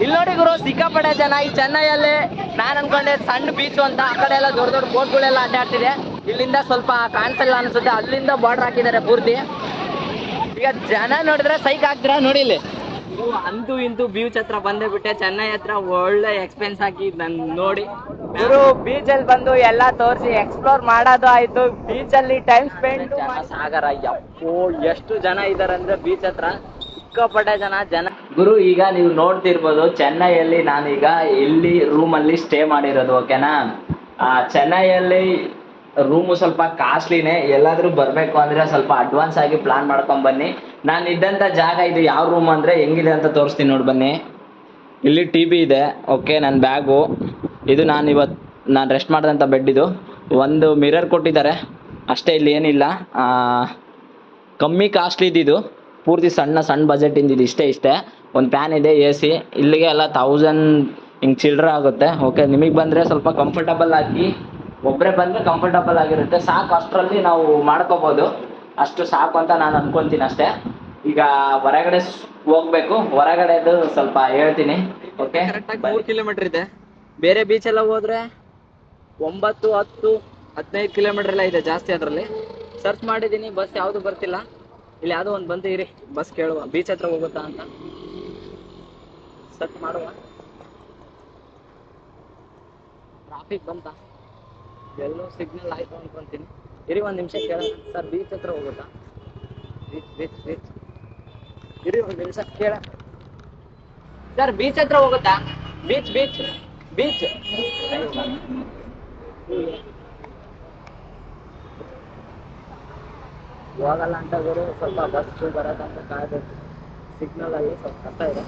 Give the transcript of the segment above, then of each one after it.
ಇಲ್ಲಿ ನೋಡಿ ಗುರು ಸಿಕ್ಕಾಪಟ್ಟೆ ಜನ ಈ ಚೆನ್ನೈಯಲ್ಲಿ. ನಾನು ಅನ್ಕೊಂಡೆ ಸಣ್ಣ ಬೀಚ್ ಅಂತ, ಆ ಕಡೆ ಎಲ್ಲ ದೊಡ್ಡ ದೊಡ್ಡ ಬೋಟ್ಗಳೆಲ್ಲ ಅಡ್ಡಾಡ್ತಿದೆ. ಇಲ್ಲಿಂದ ಸ್ವಲ್ಪ ಕಾಣಿಸಲ್ಲ ಅನ್ಸುತ್ತೆ, ಅಲ್ಲಿಂದ ಬಾರ್ಡರ್ ಹಾಕಿದ್ದಾರೆ ಪೂರ್ತಿ. ಈಗ ಜನ ನೋಡಿದ್ರೆ ಸೈಕ್ ಆಗ್ತೀರಾ ನೋಡಿ ಇಲ್ಲಿ. ಅಂತೂ ಇಂತೂ ಬೀಚ್ ಹತ್ರ ಬಂದೇ ಬಿಟ್ಟೆ. ಚೆನ್ನೈ ಹತ್ರ ಒಳ್ಳೆ ಎಕ್ಸ್ಪೆನ್ಸ್ ಹಾಕಿ ನನ್ ನೋಡಿ ಇವರು ಬೀಚ್ ಅಲ್ಲಿ ಬಂದು ಎಲ್ಲಾ ತೋರಿಸಿ ಎಕ್ಸ್ಪ್ಲೋರ್ ಮಾಡೋದು ಆಯ್ತು. ಬೀಚ್ ಅಲ್ಲಿ ಟೈಮ್ ಸ್ಪೆಂಡ್ ಸಾಗರ. ಯಪ್ಪೋ ಎಷ್ಟು ಜನ ಇದಾರೆ ಅಂದ್ರೆ ಬೀಚ್ ಹತ್ರ ಸಿಕ್ಕಾಪಟ್ಟೆ ಜನ ಗುರು. ಈಗ ನೀವು ನೋಡ್ತಿರ್ಬೋದು ಚೆನ್ನೈಯಲ್ಲಿ ನಾನೀಗ ಇಲ್ಲಿ ರೂಮ್ ಅಲ್ಲಿ ಸ್ಟೇ ಮಾಡಿರೋದು. ಓಕೆನಾ, ಚೆನ್ನೈಯಲ್ಲಿ ರೂಮು ಸ್ವಲ್ಪ ಕಾಸ್ಟ್ಲಿನೇ. ಎಲ್ಲಾದ್ರೂ ಬರ್ಬೇಕು ಅಂದ್ರೆ ಸ್ವಲ್ಪ ಅಡ್ವಾನ್ಸ್ ಆಗಿ ಪ್ಲಾನ್ ಮಾಡ್ಕೊಂಡ್ ಬನ್ನಿ. ನಾನು ಇದ್ದಂತ ಜಾಗ ಇದು. ಯಾವ ರೂಮ್ ಅಂದ್ರೆ ಹೆಂಗಿದೆ ಅಂತ ತೋರಿಸ್ತೀನಿ ನೋಡಿ ಬನ್ನಿ. ಇಲ್ಲಿ TV ಇದೆ. ಓಕೆ, ನನ್ನ ಬ್ಯಾಗು ಇದು. ನಾನು ರೆಸ್ಟ್ ಮಾಡಿದಂಥ ಬೆಡ್ ಇದು. ಒಂದು ಮಿರರ್ ಕೊಟ್ಟಿದ್ದಾರೆ ಅಷ್ಟೇ, ಇಲ್ಲಿ ಏನಿಲ್ಲ. ಕಮ್ಮಿ ಕಾಸ್ಟ್ಲಿ ಇದು. ಪೂರ್ತಿ ಸಣ್ಣ ಬಜೆಟ್ ಇಂದಿದ್ದು ಇಷ್ಟೇ. ಒಂದು ಫ್ಯಾನ್ ಇದೆ, AC. ಇಲ್ಲಿಗೆ ಎಲ್ಲ 1000 ಹಿಂಗೆ ಚಿಲ್ಲರೆ ಆಗುತ್ತೆ. ಓಕೆ, ನಿಮಗೆ ಬಂದರೆ ಸ್ವಲ್ಪ ಕಂಫರ್ಟಬಲ್ ಆಗಿ, ಒಬ್ಬರೇ ಬಂದರೆ ಕಂಫರ್ಟಬಲ್ ಆಗಿರುತ್ತೆ. ಸಾಕು, ಅಷ್ಟರಲ್ಲಿ ನಾವು ಮಾಡ್ಕೋಬೋದು. ಅಷ್ಟು ಸಾಕು ಅಂತ ನಾನು ಅನ್ಕೊತೀನಿ ಅಷ್ಟೇ. ಈಗ ಹೊರಗಡೆ ಹೋಗ್ಬೇಕು. ಹೊರಗಡೆದು ಸ್ವಲ್ಪ ಹೇಳ್ತೀನಿ. ಓಕೆ, ಕರೆಕ್ಟಾಗಿ 3 ಕಿಲೋಮೀಟರ್ ಇದೆ. ಬೇರೆ ಬೀಚ್ ಎಲ್ಲ ಹೋದ್ರೆ 9, 10, 15 ಕಿಲೋಮೀಟರ್ ಎಲ್ಲ ಇದೆ ಜಾಸ್ತಿ. ಅದರಲ್ಲಿ ಸರ್ಚ್ ಮಾಡಿದ್ದೀನಿ, ಬಸ್ ಯಾವುದು ಬರ್ತಿಲ್ಲ. ಇಲ್ಲಿ ಯಾವುದೋ ಒಂದು ಬಂದು ಇರಿ, ಬಸ್ ಕೇಳುವ. ಬೀಚ್ ಹತ್ರ ಹೋಗುತ್ತಾ ಅಂತ ಸರ್ಚ್ ಮಾಡುವ. ಟ್ರಾಫಿಕ್ ಬಂತ, ಎಲ್ಲೋ ಸಿಗ್ನಲ್ ಆಯ್ತು ಅನ್ಕೊಂತೀನಿ. ಇರಿ ಒಂದು ನಿಮಿಷ ಕೇಳೋಣ. ಸರ್ ಬೀಚ್ ಹತ್ರ ಹೋಗುತ್ತಾ? ಬೀಚ್ ಇರಿ ಒಂದು ನಿಮಿಷ ಕೇಳ. ಸರ್ ಬೀಚ್ ಹತ್ರ ಹೋಗುತ್ತಾ? ಬೀಚ್ ಹೋಗಲ್ಲ ಅಂತ ಗುರು. ಸ್ವಲ್ಪ ಬಸ್ ಬರೋದಂತ ಕಾಯ್ಬೇಕು. ಸಿಗ್ನಲ್ ಅಲ್ಲಿ ಸ್ವಲ್ಪ ಕಷ್ಟ ಇದೆ.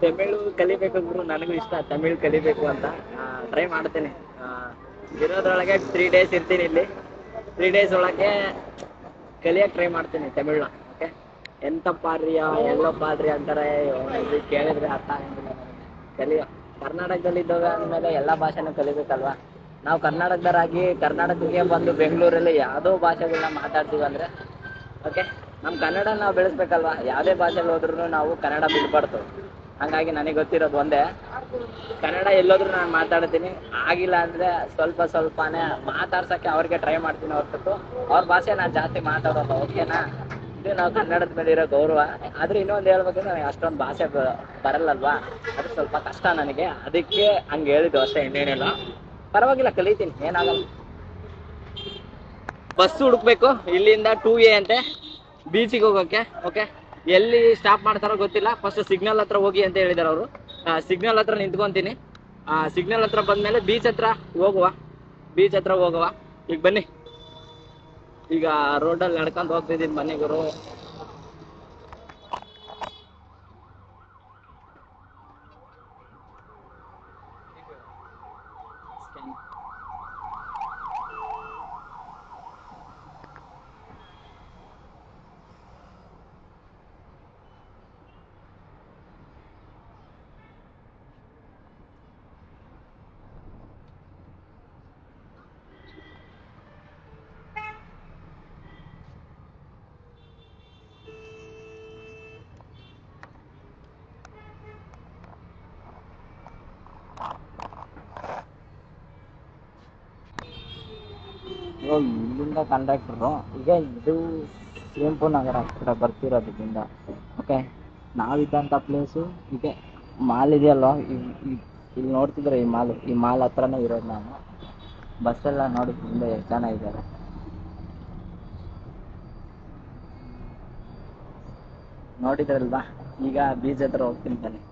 ತಮಿಳು ಕಲಿಬೇಕು ಗುರು. ನನಗೂ ಇಷ್ಟ ತಮಿಳು ಕಲಿಬೇಕು ಅಂತ. ಟ್ರೈ ಮಾಡ್ತೀನಿ. ಇರೋದ್ರೊಳಗೆ 3 days ಇರ್ತೀನಿ ಇಲ್ಲಿ. 3 days ಒಳಗೆ ಕಲಿಯಕ್ಕೆ ಟ್ರೈ ಮಾಡ್ತೀನಿ ತಮಿಳ್ನ. ಓಕೆ, ಎಂತ ಪಾರ್ರಿಯಾ ಎಲ್ಲೋ ಪಾದ್ರಿ ಅಂತಾರೆ. ಇದು ಕೇಳಿದ್ರೆ ಅರ್ಥ ಆಗಿಲ್ಲ ನನಗೆ. ಕಲಿಯೋ ಕರ್ನಾಟಕದಲ್ಲಿ ಇದ್ದಾಗ ಅಂದಮೇಲೆ ಎಲ್ಲ ಭಾಷೆನೂ ಕಲಿಬೇಕಲ್ವಾ. ನಾವು ಕರ್ನಾಟಕದವರಾಗಿ ಕರ್ನಾಟಕಕ್ಕೆ ಬಂದು ಬೆಂಗಳೂರಲ್ಲಿ ಯಾವುದೋ ಭಾಷೆಗಳನ್ನ ಮಾತಾಡ್ತೀವಿ ಅಂದರೆ ಓಕೆ, ನಮ್ಮ ಕನ್ನಡ ನಾವು ಬೆಳೆಸ್ಬೇಕಲ್ವಾ. ಯಾವುದೇ ಭಾಷೆಯಲ್ಲಿ ಹೋದ್ರೂ ನಾವು ಕನ್ನಡ ಬಿಡಬಾರ್ದು. ಹಂಗಾಗಿ ನನಗೆ ಗೊತ್ತಿರೋದು ಒಂದೇ, ಕನ್ನಡ ಎಲ್ಲೋದ್ರೂ ನಾನು ಮಾತಾಡ್ತೀನಿ. ಆಗಿಲ್ಲ ಅಂದರೆ ಸ್ವಲ್ಪನೇ ಮಾತಾಡ್ಸೋಕ್ಕೆ ಅವ್ರಿಗೆ ಟ್ರೈ ಮಾಡ್ತೀನಿ ಹೊರತು ಅವ್ರ ಭಾಷೆ ನಾನು ಜಾಸ್ತಿ ಮಾತಾಡೋದು. ಓಕೆನಾ, ಇದು ನಾವು ಕನ್ನಡದ ಮೇಲೆ ಇರೋ ಗೌರವ. ಆದರೆ ಇನ್ನೊಂದು ಹೇಳ್ಬೇಕಂದ್ರೆ ನನಗೆ ಅಷ್ಟೊಂದು ಭಾಷೆ ಬರಲ್ಲಲ್ವಾ, ಅದು ಸ್ವಲ್ಪ ಕಷ್ಟ ನನಗೆ. ಅದಕ್ಕೆ ಹಂಗೆ ಹೇಳಿದ್ದು ಅಷ್ಟೇ, ಇನ್ನೇನಿಲ್ಲ. ಪರವಾಗಿಲ್ಲ, ಕಲಿತೀನಿ, ಏನಾಗಲ್ಲ. ಬಸ್ ಹುಡುಕ್ಬೇಕು. ಇಲ್ಲಿಂದ 2A ಅಂತೆ ಬೀಚಿಗೆ ಹೋಗೋಕ್ಕೆ. ಓಕೆ, ಎಲ್ಲಿ ಸ್ಟಾಪ್ ಮಾಡ್ತಾರೋ ಗೊತ್ತಿಲ್ಲ. ಫಸ್ಟ್ ಸಿಗ್ನಲ್ ಹತ್ರ ಹೋಗಿ ಅಂತ ಹೇಳಿದಾರೆ ಅವರು. ಸಿಗ್ನಲ್ ಹತ್ರ ನಿಂತ್ಕೊಂತೀನಿ. ಸಿಗ್ನಲ್ ಹತ್ರ ಬಂದ್ಮೇಲೆ ಬೀಚ್ ಹತ್ರ ಹೋಗುವ. ಈಗ ಬನ್ನಿ, ಈಗ ರೋಡಲ್ಲಿ ನಡ್ಕೊಂಡು ಹೋಗ್ತಿದ್ದೀನಿ. ಬನ್ನಿ ಗುರು. ಇಲ್ಲಿಂದ ಕಂಡಕ್ಟ್ರು ಈಗ ಇದು ಕುವೆಂಪು ನಗರ ಹತ್ರ ಬರ್ತಿರೋದ್ರಿಂದ. ಓಕೆ, ನಾವಿದ್ದಂಥ ಪ್ಲೇಸು ಇದೆ. ಮಾಲ್ ಇದೆಯಲ್ವ, ಇಲ್ಲಿ ನೋಡ್ತಿದ್ರೆ ಈ ಮಾಲ್ ಹತ್ರನೇ ಇರೋದು ನಾನು. ಬಸ್ಸೆಲ್ಲ ನೋಡಿ ತುಂಬ ಎಷ್ಟು ಜನ ಇದ್ದಾರೆ. ನೋಡಿದ್ರಲ್ವಾ. ಈಗ ಬೀಚ್ ಹತ್ರ ಹೋಗ್ತೀನಿ ಬನ್ನಿ.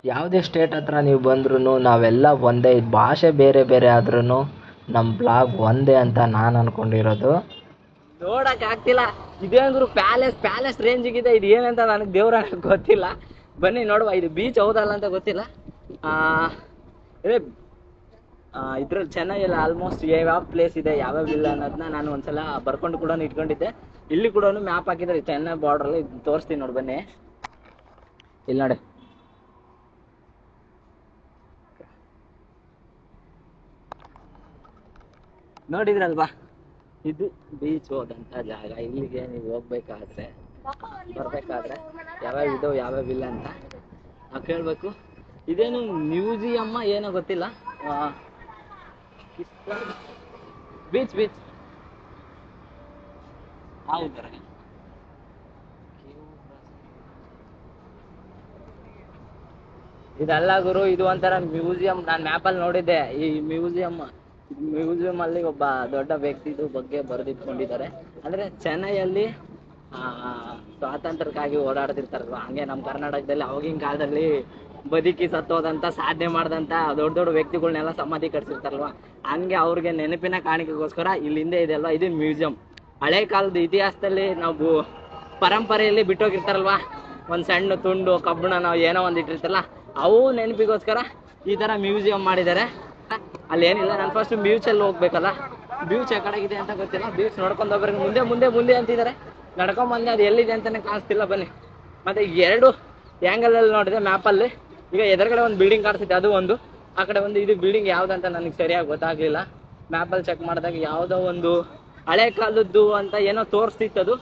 ಯಾವುದೇ ಸ್ಟೇಟ್ ಹತ್ರ ನೀವು ಬಂದ್ರೂ ನಾವೆಲ್ಲ ಒಂದೇ. ಭಾಷೆ ಬೇರೆ ಬೇರೆ ಆದ್ರೂ ನಮ್ಮ ಬ್ಲಾಗ್ ಒಂದೇ ಅಂತ ನಾನು ಅನ್ಕೊಂಡಿರೋದು. ನೋಡಕ್ ಆಗ್ತಿಲ್ಲ, ಇದೇಂದ್ರು ಪ್ಯಾಲೇಸ್ ರೇಂಜಿಗಿದೆ. ಇದು ಏನಂತ ನನಗೆ ದೇವ್ರ ಗೊತ್ತಿಲ್ಲ. ಬನ್ನಿ ನೋಡುವ. ಇದು ಬೀಚ್ ಹೌದಲ್ಲ ಅಂತ ಗೊತ್ತಿಲ್ಲ. ಇದ್ರಲ್ಲಿ ಚೆನ್ನೈಯಲ್ಲಿ ಆಲ್ಮೋಸ್ಟ್ ಯಾವ್ಯಾವ ಪ್ಲೇಸ್ ಇದೆ ಯಾವ್ಯಾವ ಇಲ್ಲ ಅನ್ನೋದನ್ನ ನಾನು ಒಂದ್ಸಲ ಬರ್ಕೊಂಡು ಕೂಡ ಇಟ್ಕೊಂಡಿದ್ದೆ. ಇಲ್ಲಿ ಕೂಡ ಮ್ಯಾಪ್ ಹಾಕಿದ್ರೆ ಚೆನ್ನೈ ಬಾರ್ಡ್ರಲ್ಲಿ ತೋರಿಸ್ತೀನಿ ನೋಡಿ. ಬನ್ನಿ ಇಲ್ಲಿ ನೋಡಿ. ನೋಡಿದ್ರಲ್ವಾ, ಇದು ಬೀಚ್ ಹೋದಂತ ಜಾಗ. ಇಲ್ಲಿಗೆ ನೀವು ಬರ್ಬೇಕಾದ್ರೆ ಯಾವ್ಯಾವ ಇದಾವೆ ಯಾವ್ಯಾವ ಇಲ್ಲ ಅಂತ ನಾವು ಕೇಳಬೇಕು. ಇದೇನು ಮ್ಯೂಸಿಯಮ್ಮ ಏನೋ ಗೊತ್ತಿಲ್ಲ. ಬೀಚ್ ಹೌದರ ಇದಲ್ಲ ಗುರು, ಇದು ಒಂಥರ ಮ್ಯೂಸಿಯಂ. ನಾನು ಮ್ಯಾಪಲ್ಲಿ ನೋಡಿದ್ದೆ. ಈ ಮ್ಯೂಸಿಯಂ ಅಲ್ಲಿ ಒಬ್ಬ ದೊಡ್ಡ ವ್ಯಕ್ತಿದು ಬಗ್ಗೆ ಬರೆದಿಟ್ಕೊಂಡಿದ್ದಾರೆ. ಅಂದ್ರೆ ಚೆನ್ನೈಯಲ್ಲಿ ಸ್ವಾತಂತ್ರ್ಯಕ್ಕಾಗಿ ಓಡಾಡ್ತಿರ್ತಾರಲ್ವ, ಹಂಗೆ ನಮ್ಮ ಕರ್ನಾಟಕದಲ್ಲಿ ಅವಾಗಿನ ಕಾಲದಲ್ಲಿ ಬದುಕಿ ಸತ್ತೋದಂತ ಸಾಧನೆ ಮಾಡಿದಂತ ದೊಡ್ಡ ವ್ಯಕ್ತಿಗಳನ್ನೆಲ್ಲ ಸಮಾಧಿ ಕಟ್ಸಿರ್ತಾರಲ್ವ, ಹಂಗೆ ಅವ್ರಿಗೆ ನೆನಪಿನ ಕಾಣಿಕೆಗೋಸ್ಕರ ಇಲ್ಲಿಂದ ಇದೆಲ್ಲ ಇದು ಮ್ಯೂಸಿಯಂ. ಹಳೆ ಕಾಲದ ಇತಿಹಾಸದಲ್ಲಿ ನಾವು ಪರಂಪರೆಯಲ್ಲಿ ಬಿಟ್ಟೋಗಿರ್ತಾರಲ್ವ, ಒಂದು ಸಣ್ಣ ತುಂಡು ಕಬ್ಬಣ ನಾವು ಏನೋ ಒಂದು ಇಟ್ಟಿರ್ತಾರಲ್ಲ, ಅವು ನೆನಪಿಗೋಸ್ಕರ ಈ ತರ ಮ್ಯೂಸಿಯಂ ಮಾಡಿದ್ದಾರೆ. ಅಲ್ಲಿ ಏನಿಲ್ಲ, ನಾನು ಫಸ್ಟ್ ಬೀಚಲ್ಲಿ ಹೋಗ್ಬೇಕಲ್ಲ. ಬೀಚ್ ಆ ಕಡೆಗಿದೆ ಅಂತ ಗೊತ್ತಿಲ್ಲ. ಬೀಚ್ ನೋಡ್ಕೊಂಡು ಹೋಗ್ಬೇಕು. ಮುಂದೆ ಅಂತಿದ್ದಾರೆ. ನಡ್ಕೊಂಡ್ ಬಂದೆ, ಅದು ಎಲ್ಲಿದೆ ಅಂತಾನೆ ಕಾಣಿಸ್ತಿಲ್ಲ. ಬನ್ನಿ. ಮತ್ತೆ 2 ಆ್ಯಂಗಲಲ್ಲಿ ನೋಡಿದೆ ಮ್ಯಾಪಲ್ಲಿ. ಈಗ ಎದುರುಗಡೆ ಒಂದು ಬಿಲ್ಡಿಂಗ್ ಕಾಣಿಸುತ್ತೆ, ಅದು ಒಂದು. ಆ ಕಡೆ ಒಂದು ಇದು ಬಿಲ್ಡಿಂಗ್ ಯಾವ್ದಂತ ನನಗೆ ಸರಿಯಾಗಿ ಗೊತ್ತಾಗ್ಲಿಲ್ಲ. ಮ್ಯಾಪಲ್ಲಿ ಚೆಕ್ ಮಾಡಿದಾಗ ಯಾವುದೋ ಒಂದು ಹಳೆ ಕಾಲದ್ದು ಅಂತ ಏನೋ ತೋರಿಸ್ತಿತ್ತು. ಅದು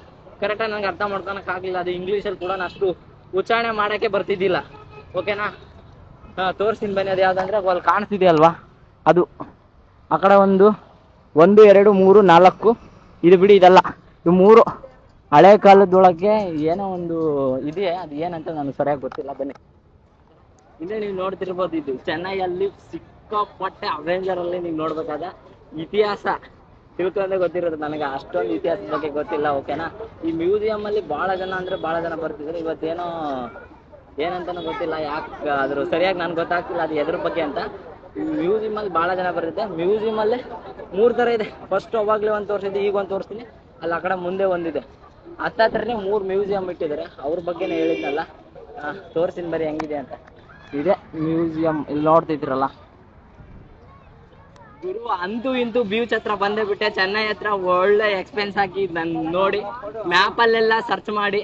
ಕರೆಕ್ಟಾಗಿ ನನಗೆ ಅರ್ಥ ಮಾಡ್ಕೊಳಕ್ಕಾಗಲಿಲ್ಲ. ಅದು ಇಂಗ್ಲೀಷಲ್ಲಿ ಕೂಡ ಅಷ್ಟು ಉಚ್ಚಾರಣೆ ಮಾಡೋಕ್ಕೆ ಬರ್ತಿದ್ದಿಲ್ಲ. ಓಕೆನಾ? ತೋರಿಸ್ತೀನಿ ಬನ್ನಿ. ಅದು ಯಾವ್ದಂದ್ರೆ ಅಲ್ಲಿ ಕಾಣಿಸ್ತಿದೆಯಲ್ವಾ, ಅದು. ಆ ಕಡೆ 1 2 3 4 ಇದು ಬಿಡಿ, ಇದಲ್ಲ. ಇವು 3 ಹಳೆ ಕಾಲದೊಳಗೆ ಏನೋ ಒಂದು ಇದೆ. ಅದು ಏನಂತ ನನಗೆ ಸರಿಯಾಗಿ ಗೊತ್ತಿಲ್ಲ. ಬನ್ನಿ. ಇಲ್ಲೇ ನೀವು ನೋಡ್ತಿರ್ಬೋದು, ಇದು ಚೆನ್ನೈಯಲ್ಲಿ ಸಿಕ್ಕಾಪಟ್ಟೆ ಅವೆಂಜರಲ್ಲಿ ನೀವು ನೋಡ್ಬೇಕಾದ ಇತಿಹಾಸ ತಿಳ್ಕೊಂಡೆ ಗೊತ್ತಿರೋದು. ನನಗೆ ಅಷ್ಟೊಂದು ಇತಿಹಾಸದ ಬಗ್ಗೆ ಗೊತ್ತಿಲ್ಲ. ಓಕೆನಾ? ಈ ಮ್ಯೂಸಿಯಂ ಅಲ್ಲಿ ಭಾಳ ಜನ ಬರ್ತಿದ್ರು. ಇವತ್ತೇನೋ ಏನಂತಾನು ಗೊತ್ತಿಲ್ಲ, ಯಾಕೆ ಅದ್ರ ಸರಿಯಾಗಿ ನನ್ಗೆ ಗೊತ್ತಾಗ್ತಿಲ್ಲ ಅದು ಎದ್ರ ಬಗ್ಗೆ ಅಂತ. ಮ್ಯೂಸಿಯಂ ಅಲ್ಲಿ ಭಾಳ ಜನ ಬರ್ತಿದ್ದೆ. ಮ್ಯೂಸಿಯಂ ಅಲ್ಲಿ 3 ಥರ ಇದೆ. ಫಸ್ಟ್ ಅವಾಗಲೇ ಒಂದು ತೋರಿಸಿದ್ದೆ, ಈಗ ಒಂದು ತೋರಿಸ್ತೀನಿ. ಅಲ್ಲಿ ಆ ಕಡೆ ಮುಂದೆ ಒಂದಿದೆ. ಹತ್ತತ್ರನೇ 3 ಮ್ಯೂಸಿಯಂ ಇಟ್ಟಿದ್ದಾರೆ. ಅವ್ರ ಬಗ್ಗೆನೇ ಹೇಳಿದ್ನಲ್ಲ, ತೋರಿಸ್ತೀನಿ ಬರೀ ಹೆಂಗಿದೆ ಅಂತ. ಇದೆ ಮ್ಯೂಸಿಯಂ, ಇಲ್ಲಿ ನೋಡ್ತಿದ್ರಲ್ಲ ಗುರು. ಅಂತೂ ಇಂತೂ ಬೀಚ್ ಹತ್ರ ಬಂದೇ ಬಿಟ್ಟೆ. ಚೆನ್ನೈ ಹತ್ರ ಒಳ್ಳೆ ಎಕ್ಸ್ಪೆನ್ಸ್ ಹಾಕಿ ನಾನು ನೋಡಿ ಮ್ಯಾಪಲ್ಲೆಲ್ಲ ಸರ್ಚ್ ಮಾಡಿ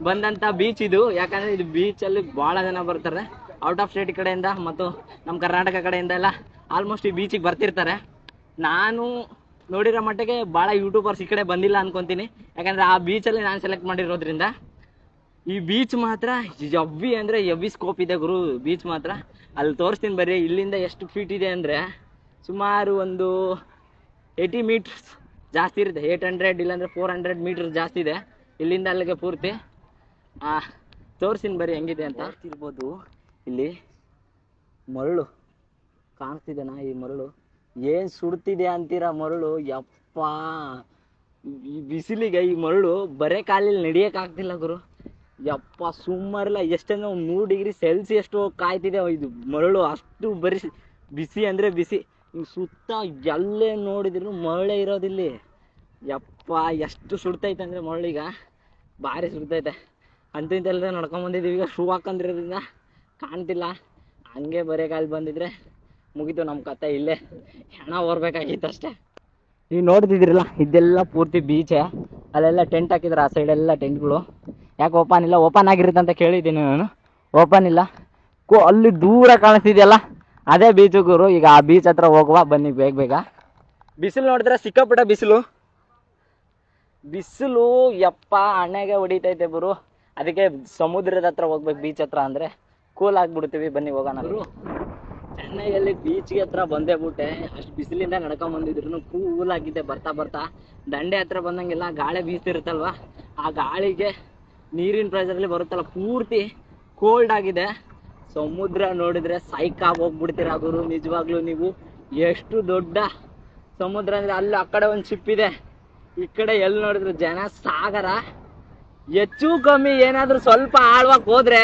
ಬಂದಂತ ಬೀಚ್ ಇದು. ಯಾಕಂದ್ರೆ ಇದು ಬೀಚಲ್ಲಿ ಭಾಳ ಜನ ಬರ್ತಾರೆ, ಔಟ್ ಆಫ್ ಸ್ಟೇಟ್ ಕಡೆಯಿಂದ ಮತ್ತು ನಮ್ಮ ಕರ್ನಾಟಕ ಕಡೆಯಿಂದ ಎಲ್ಲ ಆಲ್ಮೋಸ್ಟ್ ಈ ಬೀಚಿಗೆ ಬರ್ತಿರ್ತಾರೆ. ನಾನು ನೋಡಿರೋ ಮಟ್ಟಿಗೆ ಭಾಳ ಯೂಟ್ಯೂಬರ್ಸ್ ಈ ಕಡೆ ಬಂದಿಲ್ಲ ಅನ್ಕೊಂತೀನಿ. ಯಾಕಂದ್ರೆ ಆ ಬೀಚಲ್ಲಿ ನಾನು ಸೆಲೆಕ್ಟ್ ಮಾಡಿರೋದ್ರಿಂದ. ಈ ಬೀಚ್ ಮಾತ್ರ ಎವ್ವಿ ಸ್ಕೋಪ್ ಇದೆ ಗುರು. ಬೀಚ್ ಮಾತ್ರ ಅಲ್ಲಿ ತೋರಿಸ್ತೀನಿ ಬರ್ರಿ. ಇಲ್ಲಿಂದ ಎಷ್ಟು ಫೀಟ್ ಇದೆ ಅಂದರೆ ಸುಮಾರು ಒಂದು 80 ಮೀಟರ್ಸ್ ಜಾಸ್ತಿ ಇರುತ್ತೆ. 800 ಇಲ್ಲಾಂದರೆ 400 ಮೀಟರ್ ಜಾಸ್ತಿ ಇದೆ ಇಲ್ಲಿಂದ ಅಲ್ಲಿಗೆ ಪೂರ್ತಿ. ತೋರಿಸ್ತೀನಿ ಬರ್ರಿ ಹೆಂಗಿದೆ ಅಂತ. ಇರ್ಬೋದು ಇಲ್ಲಿ ಮರಳು ಕಾಣಿಸ್ತಿದೆನಾ? ಈ ಮರಳು ಏನು ಸುಡ್ತಿದೆ ಅಂತೀರಾ? ಮರಳು ಯಪ್ಪ, ಈ ಬಿಸಿಲಿಗೆ ಈ ಮರಳು ಬರೇ ಕಾಲಲ್ಲಿ ನಡೆಯೋಕ್ಕಾಗ್ತಿಲ್ಲ ಗುರು. ಯಪ್ಪ ಸುಮಾರಿಲ್ಲ, ಎಷ್ಟಂದ್ರೆ 100 ಡಿಗ್ರಿ ಸೆಲ್ಸಿಯಸ್ ಕಾಯ್ತಿದೆ ಇದು ಮರಳು. ಅಷ್ಟು ಬಿಸಿ ಅಂದರೆ ಬಿಸಿ. ಹಿಂಗೆ ಸುತ್ತ ಎಲ್ಲೇ ನೋಡಿದ್ರು ಮರಳೇ ಇರೋದಿಲ್ಲಿ. ಯಪ್ಪ ಎಷ್ಟು ಸುಡ್ತೈತೆ ಅಂದರೆ ಮರಳೀಗ ಭಾರಿ ಸುಡ್ತೈತೆ. ಅಂತೂ ಇಂತೆಲ್ಲ ನಡ್ಕೊಂಬಂದಿದ್ದೀವಿ. ಈಗ ಶೂ ಹಾಕೊಂಡಿರೋದ್ರಿಂದ ಕಾಣ್ತಿಲ್ಲ. ಹಂಗೆ ಬರೇ ಕಾಲು ಬಂದಿದ್ರೆ ಮುಗೀತು ನಮ್ಮ ಕತೆ. ಇಲ್ಲೇ ಹೆಣ ಹೊರ್ಬೇಕಾಗಿತ್ತು ಅಷ್ಟೇ. ನೀವು ನೋಡ್ತಿದ್ದೀರಲ್ಲ, ಇದೆಲ್ಲ ಪೂರ್ತಿ ಬೀಚೆ. ಅಲ್ಲೆಲ್ಲ ಟೆಂಟ್ ಹಾಕಿದ್ರೆ, ಆ ಸೈಡೆಲ್ಲ ಟೆಂಟ್ಗಳು. ಯಾಕೆ ಓಪನ್ ಇಲ್ಲ? ಓಪನ್ ಆಗಿರುತ್ತೆ ಅಂತ ಕೇಳಿದ್ದೀನಿ ನಾನು. ಓಪನ್ ಇಲ್ಲ. ಅಲ್ಲಿ ದೂರ ಕಾಣಿಸ್ತಿದೆಯಲ್ಲ, ಅದೇ ಬೀಚು ಗುರು. ಈಗ ಆ ಬೀಚ್ ಹತ್ರ ಹೋಗುವ ಬನ್ನಿ ಬೇಗ. ಬಿಸಿಲು ನೋಡಿದ್ರೆ ಸಿಕ್ಕಾಪಟ್ಟೆ ಬಿಸಿಲು ಯಪ್ಪ ಅಣ್ಣಗೆ ಹೊಡಿತೈತೆ ಗುರು. ಅದಕ್ಕೆ ಸಮುದ್ರದ ಹತ್ರ ಹೋಗ್ಬೇಕು ಬೀಚ್ ಹತ್ರ, ಅಂದರೆ ಕೂಲ್ ಆಗಿಬಿಡ್ತೀವಿ. ಬನ್ನಿ ಹೋಗೋಣ ಗುರು. ಚೆನ್ನೈಯಲ್ಲಿ ಬೀಚ್ಗೆ ಹತ್ರ ಬಂದೇ ಬಿಟ್ಟೆ. ಅಷ್ಟು ಬಿಸಿಲಿಂದ ನಡ್ಕೊಂಬಂದಿದ್ರು ಕೂಲ್ ಆಗಿದೆ. ಬರ್ತಾ ದಂಡೆ ಹತ್ರ ಬಂದಂಗೆಲ್ಲ ಗಾಳಿ ಬೀಸ್ತಿರುತ್ತಲ್ವ, ಆ ಗಾಳಿಗೆ ನೀರಿನ ಪ್ರೆಷರಲ್ಲಿ ಬರುತ್ತಲ್ಲ, ಪೂರ್ತಿ ಕೋಲ್ಡ್ ಆಗಿದೆ. ಸಮುದ್ರ ನೋಡಿದ್ರೆ ಸೈಕಾಗಿ ಹೋಗ್ಬಿಡ್ತೀರ ಗುರು. ನಿಜವಾಗ್ಲೂ ನೀವು ಎಷ್ಟು ದೊಡ್ಡ ಸಮುದ್ರ ಅಂದರೆ, ಅಲ್ಲಿ ಆ ಕಡೆ ಒಂದು ಶಿಪ್ ಇದೆ, ಈ ಕಡೆ ಎಲ್ಲಿ ನೋಡಿದ್ರು ಜನ ಸಾಗರ. ಹೆಚ್ಚು ಕಮ್ಮಿ ಏನಾದರೂ ಸ್ವಲ್ಪ ಆಳ್ವಾಗಿ ಹೋದ್ರೆ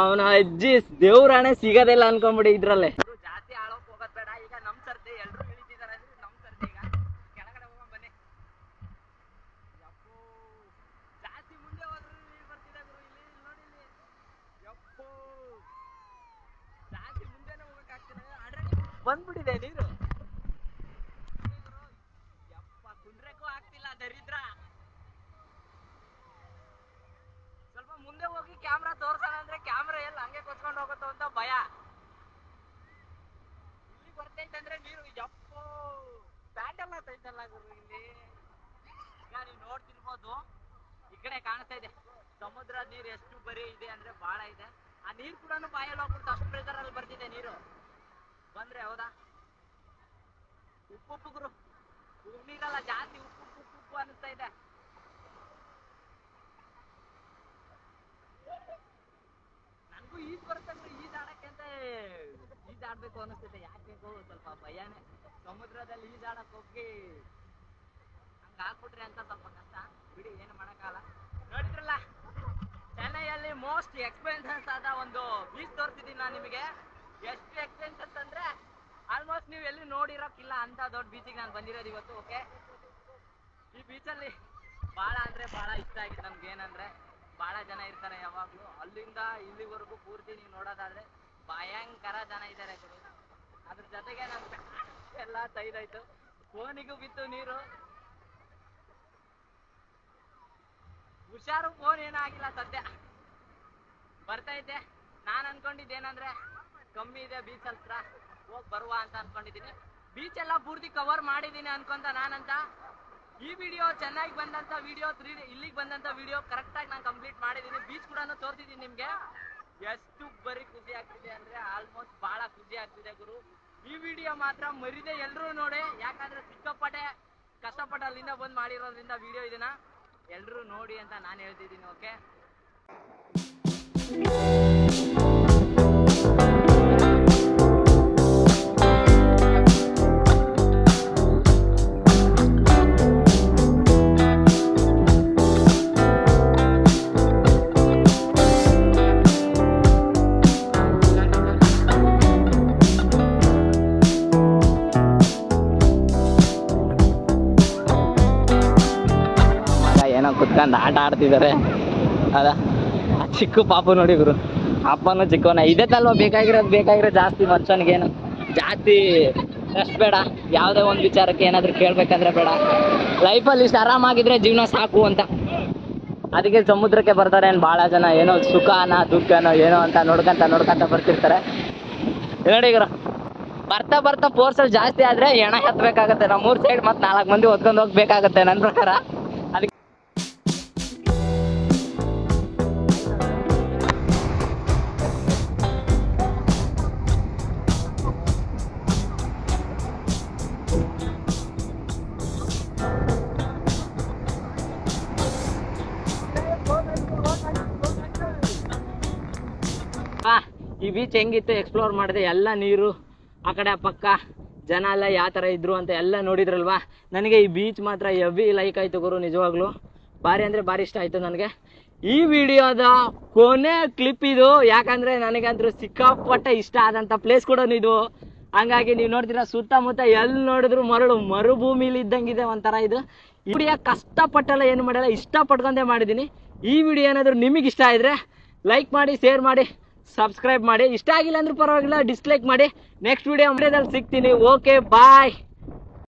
ಅವನ ಅಜ್ಜಿ ದೇವ್ರಾಣೆ ಸಿಗೋದಿಲ್ಲ ಅನ್ಕೊಂಬಿಡಿ ಇದ್ರಲ್ಲೇ. ಜಾಸ್ತಿ ಆಳೋಕ್ ಹೋಗೋದ್ ಬೇಡ. ಈಗ ನಮ್ಮ ಸರ್ತಿ ಎಲ್ಲರೂ ಇಳಿತಿದ್ದಾರೆ, ನಮ್ಮ ಬಂದ್ಬಿಟ್ಟಿದೆ ನೀರು. ಯಪ್ಪ ಕುಂದ್ರಕ್ಕೂ ಆಗ್ತಿಲ್ಲ ದರಿದ್ರ. ಸ್ವಲ್ಪ ಮುಂದೆ ಹೋಗಿ ಕ್ಯಾಮ್ರಾ ತೋರ್ಸೋಣ ಅಂದ್ರೆ ಕ್ಯಾಮ್ರಾ ಎಲ್ಲ ಹಂಗೆ ಕೊಚ್ಕೊಂಡು ಹೋಗುತ್ತೋ ಅಂತ ಭಯ. ಇಲ್ಲಿ ಬರ್ತೈತಂದ್ರೆ ನೀರು ಯಪ್ಪೋ ಪ್ಯಾಂಟ್ ಎಲ್ಲ ತೈತಲ್ಲ ಗುರು ಇಲ್ಲಿ. ಈಗ ನೀವು ನೋಡ್ತಿರ್ಬೋದು ಈ ಕಡೆ ಕಾಣಿಸ್ತಾ ಇದೆ ಸಮುದ್ರ ನೀರು ಎಷ್ಟು ಬರೀ ಇದೆ ಅಂದ್ರೆ ಬಹಳ ಇದೆ. ಆ ನೀರು ಕೂಡ ಬಾಯಲ್ಲಿ ಹೋಗ್ಬಿಟ್ಟು ಅಷ್ಟು ಪ್ರೆಷರ್ ಅಲ್ಲಿ ಬರ್ತಿದೆ ನೀರು ಬಂದ್ರೆ. ಹೌದಾ ಉಪ್ಪು ಗುರು, ಭೂಮಿಗೆಲ್ಲ ಜಾಸ್ತಿ ಉಪ್ಪು ಅನಿಸ್ತಾ ಇದೆ. ನನಗೂ ಈಜ್ ಬರುತ್ತಂದ್ರೆ ಈಜಾಡಕ್ಕೆ ಅಂತ ಈಜಾಡ್ಬೇಕು ಅನಿಸ್ತೈತೆ. ಯಾಕೆ ಸ್ವಲ್ಪ ಭಯನೇ ಸಮುದ್ರದಲ್ಲಿ ಈಜಾಡಕ್ ಹೋಗಿ ಹಂಗ ಹಾಕ್ಬಿಟ್ರಿ ಅಂತ ಸ್ವಲ್ಪ ಕಷ್ಟ ಬಿಡಿ, ಏನು ಮಾಡಕ್ಕಾಗಲ್ಲ. ನೋಡಿದ್ರಲ್ಲ ಚೆನ್ನೈಯಲ್ಲಿ ಮೋಸ್ಟ್ ಎಕ್ಸ್ಪೆನ್ಸಸ್ ಆದ ಒಂದು ಬೀಚ್ ತೋರಿಸಿದೀನಿ ನಾನು ನಿಮಗೆ. ಎಷ್ಟು ಎಕ್ಸ್ಪೆನ್ಸಸ್ ಅಂದ್ರೆ ಆಲ್ಮೋಸ್ಟ್ ನೀವು ಎಲ್ಲಿ ನೋಡಿರೋಕ್ಕಿಲ್ಲ ಅಂತ ದೊಡ್ಡ ಬೀಚಿಗೆ ನಾನು ಬಂದಿರೋದು ಇವತ್ತು. ಓಕೆ, ಈ ಬೀಚಲ್ಲಿ ಭಾಳ ಅಂದ್ರೆ ಭಾಳ ಇಷ್ಟ ಆಗಿದೆ ನಮ್ಗೆ. ಏನಂದ್ರೆ ಭಾಳ ಜನ ಇರ್ತಾರೆ ಯಾವಾಗಲೂ. ಅಲ್ಲಿಂದ ಇಲ್ಲಿವರೆಗೂ ಪೂರ್ತಿ ನೀವು ನೋಡೋದಾದ್ರೆ ಭಯಂಕರ ಜನ ಇದ್ದಾರೆ ಗುರು. ಅದ್ರ ಜೊತೆಗೆ ನಮ್ಗೆ ಎಲ್ಲ ತೈದಾಯ್ತು, ಫೋನಿಗೂ ಬಿತ್ತು ನೀರು. ಹುಷಾರು, ಫೋನ್ ಏನಾಗಿಲ್ಲ ಸದ್ಯ ಬರ್ತೈತೆ. ನಾನು ಅನ್ಕೊಂಡಿದ್ದೇನಂದ್ರೆ ಕಮ್ಮಿ ಇದೆ ಬೀಚ್ ಹತ್ರ ಹೋಗಿ ಬರುವ ಅಂತ ಅನ್ಕೊಂಡಿದ್ದೀನಿ. ಬೀಚ್ ಎಲ್ಲ ಪೂರ್ತಿ ಕವರ್ ಮಾಡಿದ್ದೀನಿ ಅನ್ಕೊಂತ ನಾನಂತ. ಈ ವಿಡಿಯೋ ಚೆನ್ನಾಗಿ ಬಂದಂತ ವಿಡಿಯೋ ಇಲ್ಲಿಗೆ ಬಂದಂತ ವಿಡಿಯೋ ಕರೆಕ್ಟಾಗಿ ನಾನು ಕಂಪ್ಲೀಟ್ ಮಾಡಿದ್ದೀನಿ. ಬೀಚ್ ಕೂಡ ತೋರಿಸಿದ್ದೀನಿ ನಿಮಗೆ. ಎಷ್ಟು ಬರೀ ಖುಷಿ ಆಗ್ತಿದೆ ಅಂದ್ರೆ ಆಲ್ಮೋಸ್ಟ್ ಬಹಳ ಖುಷಿ ಆಗ್ತಿದೆ ಗುರು. ಈ ವಿಡಿಯೋ ಮಾತ್ರ ಮರಿದೆ ಎಲ್ಲರೂ ನೋಡಿ, ಯಾಕಂದ್ರೆ ಸಿಕ್ಕಾಪಟ್ಟೆ ಕಷ್ಟಪಟ್ಟು ಅಲ್ಲಿಂದ ಬಂದು ಮಾಡಿರೋದ್ರಿಂದ ವಿಡಿಯೋ ಇದನ್ನ ಎಲ್ಲರೂ ನೋಡಿ ಅಂತ ನಾನು ಹೇಳ್ತಿದ್ದೀನಿ. ಓಕೆ, ಏನೋ ಕುತ್ಕೊಂಡು ಆಟ ಆಡ್ತಿದ್ದಾರೆ. ಅದ ಚಿಕ್ಕ ಪಾಪು ನೋಡಿ ಗುರು, ಅಪ್ಪನೂ ಚಿಕ್ಕವನ. ಇದೇ ತಲ್ವ ಬೇಕಾಗಿರೋದು ಜಾಸ್ತಿ ಮನುಷ್ಯನಿಗೇನು ಜಾಸ್ತಿ ಅಷ್ಟು ಬೇಡ. ಯಾವುದೇ ಒಂದು ವಿಚಾರಕ್ಕೆ ಏನಾದರೂ ಕೇಳಬೇಕಂದ್ರೆ ಬೇಡ. ಲೈಫಲ್ಲಿ ಇಷ್ಟು ಆರಾಮಾಗಿದ್ರೆ ಜೀವನ ಸಾಕು ಅಂತ. ಅದಕ್ಕೆ ಸಮುದ್ರಕ್ಕೆ ಬರ್ತಾರೆ ಭಾಳ ಜನ. ಏನೋ ಸುಖನೋ ದುಃಖನೋ ಏನೋ ಅಂತ ನೋಡ್ಕೊಂತ ಬರ್ತಿರ್ತಾರೆ. ನೋಡಿ ಗುರು, ಬರ್ತಾ ಫೋರ್ಸಲ್ಲಿ ಜಾಸ್ತಿ ಆದರೆ ಎಣ ಹತ್ತಬೇಕಾಗತ್ತೆ. ನಾವು 3 ಸೈಡ್ ಮತ್ತು 4 ಮಂದಿ ಹೊತ್ಕೊಂಡು ಹೋಗ್ಬೇಕಾಗತ್ತೆ ನನ್ನ ಪ್ರಕಾರ. ಅದಕ್ಕೆ ಈ ಬೀಚ್ ಹೆಂಗಿತ್ತು ಎಕ್ಸ್ಪ್ಲೋರ್ ಮಾಡಿದೆ. ಎಲ್ಲ ನೀರು ಆ ಕಡೆ ಪಕ್ಕ ಜನ ಎಲ್ಲ ಯಾವ ಥರ ಇದ್ರು ಅಂತ ಎಲ್ಲ ನೋಡಿದ್ರಲ್ವಾ. ನನಗೆ ಈ ಬೀಚ್ ಮಾತ್ರ ಹೆವಿ ಲೈಕ್ ಆಯಿತು ಗುರು, ನಿಜವಾಗ್ಲೂ ಭಾರಿ ಅಂದರೆ ಭಾರಿ ಇಷ್ಟ ಆಯಿತು ನನಗೆ. ಈ ವಿಡಿಯೋದ ಕೊನೆ ಕ್ಲಿಪ್ ಇದು, ಯಾಕಂದರೆ ನನಗಂತೂ ಸಿಕ್ಕಾಪಟ್ಟೆ ಇಷ್ಟ ಆದಂಥ ಪ್ಲೇಸ್ ಕೂಡ ಇದು. ಹಂಗಾಗಿ ನೀವು ನೋಡ್ತೀರಾ ಸುತ್ತಮುತ್ತ ಎಲ್ಲಿ ನೋಡಿದ್ರು ಮರುಭೂಮಿಲಿ ಇದ್ದಂಗಿದೆ ಒಂಥರ ಇದು. ಈ ವಿಡಿಯೋ ಕಷ್ಟಪಟ್ಟೆಲ್ಲ ಏನು ಮಾಡಲ್ಲ, ಇಷ್ಟಪಟ್ಕೊಂಡೇ ಮಾಡಿದ್ದೀನಿ. ಈ ವಿಡಿಯೋ ಏನಾದರೂ ನಿಮಗೆ ಇಷ್ಟ ಆಗಿದ್ರೆ ಲೈಕ್ ಮಾಡಿ, ಶೇರ್ ಮಾಡಿ, ಸಬ್ಸ್ಕ್ರೈಬ್ ಮಾಡಿ. ಇಷ್ಟ ಆಗಿಲ್ಲ ಅಂದ್ರೂ ಪರವಾಗಿಲ್ಲ ಡಿಸ್ಲೈಕ್ ಮಾಡಿ. ನೆಕ್ಸ್ಟ್ ವಿಡಿಯೋ ಸಿಗ್ತೀನಿ. ಓಕೆ, ಬಾಯ್.